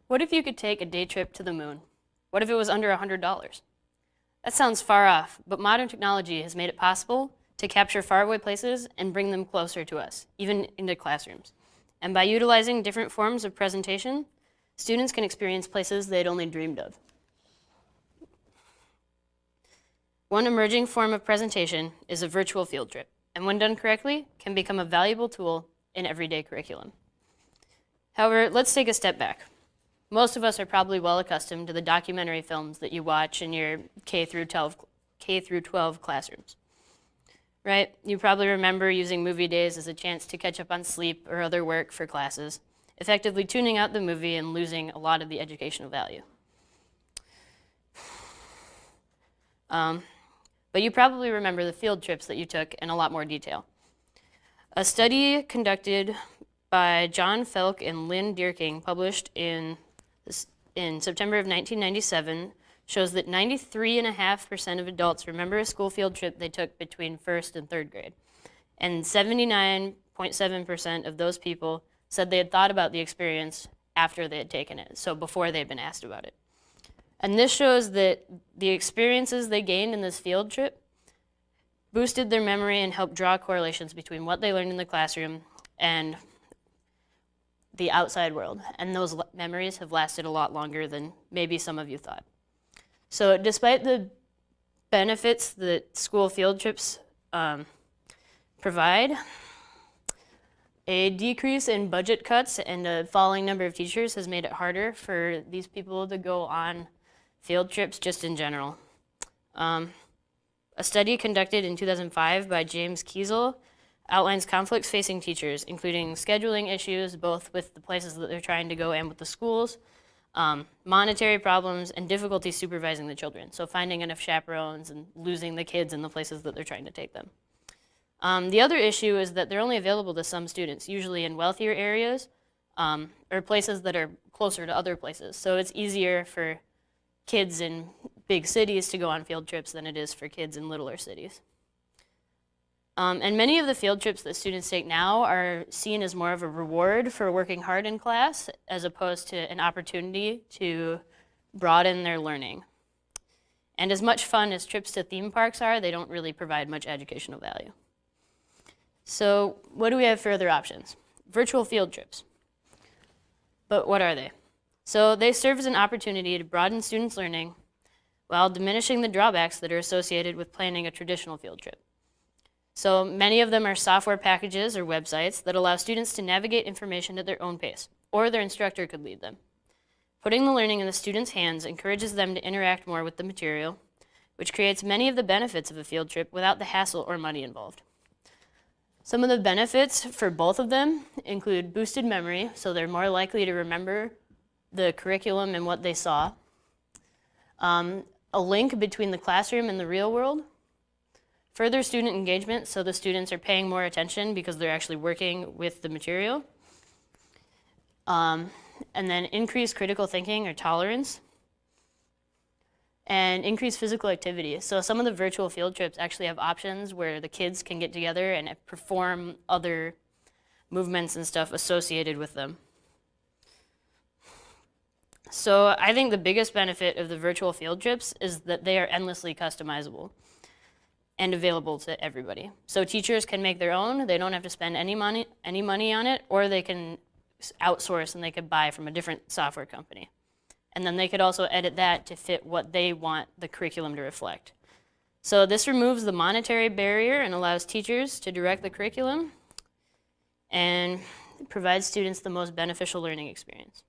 What if you could take a day trip to the moon? What if it was under $100? That sounds far off, but modern technology has made it possible to capture faraway places and bring them closer to us, even into classrooms. And by utilizing different forms of presentation, students can experience places they'd only dreamed of. One emerging form of presentation is a virtual field trip, and when done correctly, can become a valuable tool in everyday curriculum. However, let's take a step back. Most of us are probably well accustomed to the documentary films that you watch in your K through 12 classrooms, right? You probably remember using movie days as a chance to catch up on sleep or other work for classes, effectively tuning out the movie and losing a lot of the educational value. But you probably remember the field trips that you took in a lot more detail. A study conducted by John Felk and Lynn Dierking, published in September of 1997, shows that 93.5% of adults remember a school field trip they took between first and third grade. And 79.7% of those people said they had thought about the experience after they had taken it, so before they had been asked about it. And this shows that the experiences they gained in this field trip boosted their memory and helped draw correlations between what they learned in the classroom and the outside world. And those memories have lasted a lot longer than maybe some of you thought. So despite the benefits that school field trips provide, a decrease in budget cuts and a falling number of teachers has made it harder for these people to go on field trips just in general. A study conducted in 2005 by James Kiesel outlines conflicts facing teachers, including scheduling issues, both with the places that they're trying to go and with the schools, monetary problems, and difficulty supervising the children. So finding enough chaperones and losing the kids in the places that they're trying to take them. The other issue is that they're only available to some students, usually in wealthier areas or places that are closer to other places. So it's easier for kids in big cities to go on field trips than it is for kids in littler cities. And many of the field trips that students take now are seen as more of a reward for working hard in class as opposed to an opportunity to broaden their learning. And as much fun as trips to theme parks are, they don't really provide much educational value. So what do we have for other options? Virtual field trips. But what are they? So they serve as an opportunity to broaden students' learning while diminishing the drawbacks that are associated with planning a traditional field trip. So many of them are software packages or websites that allow students to navigate information at their own pace, or their instructor could lead them. Putting the learning in the students' hands encourages them to interact more with the material, which creates many of the benefits of a field trip without the hassle or money involved. Some of the benefits for both of them include boosted memory, so they're more likely to remember the curriculum and what they saw, a link between the classroom and the real world, further student engagement, so the students are paying more attention because they're actually working with the material, and then increased critical thinking or tolerance, and increased physical activity. So some of the virtual field trips actually have options where the kids can get together and perform other movements and stuff associated with them. So I think the biggest benefit of the virtual field trips is that they are endlessly customizable and available to everybody. So teachers can make their own, they don't have to spend any money on it, or they can outsource and they could buy from a different software company. And then they could also edit that to fit what they want the curriculum to reflect. So this removes the monetary barrier and allows teachers to direct the curriculum and provides students the most beneficial learning experience.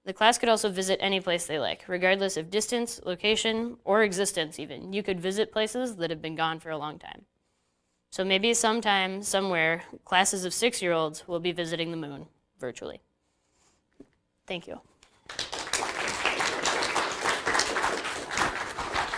The class could also visit any place they like, regardless of distance, location, or existence even. You could visit places that have been gone for a long time. So maybe sometime, somewhere, classes of 6-year-olds will be visiting the moon virtually. Thank you.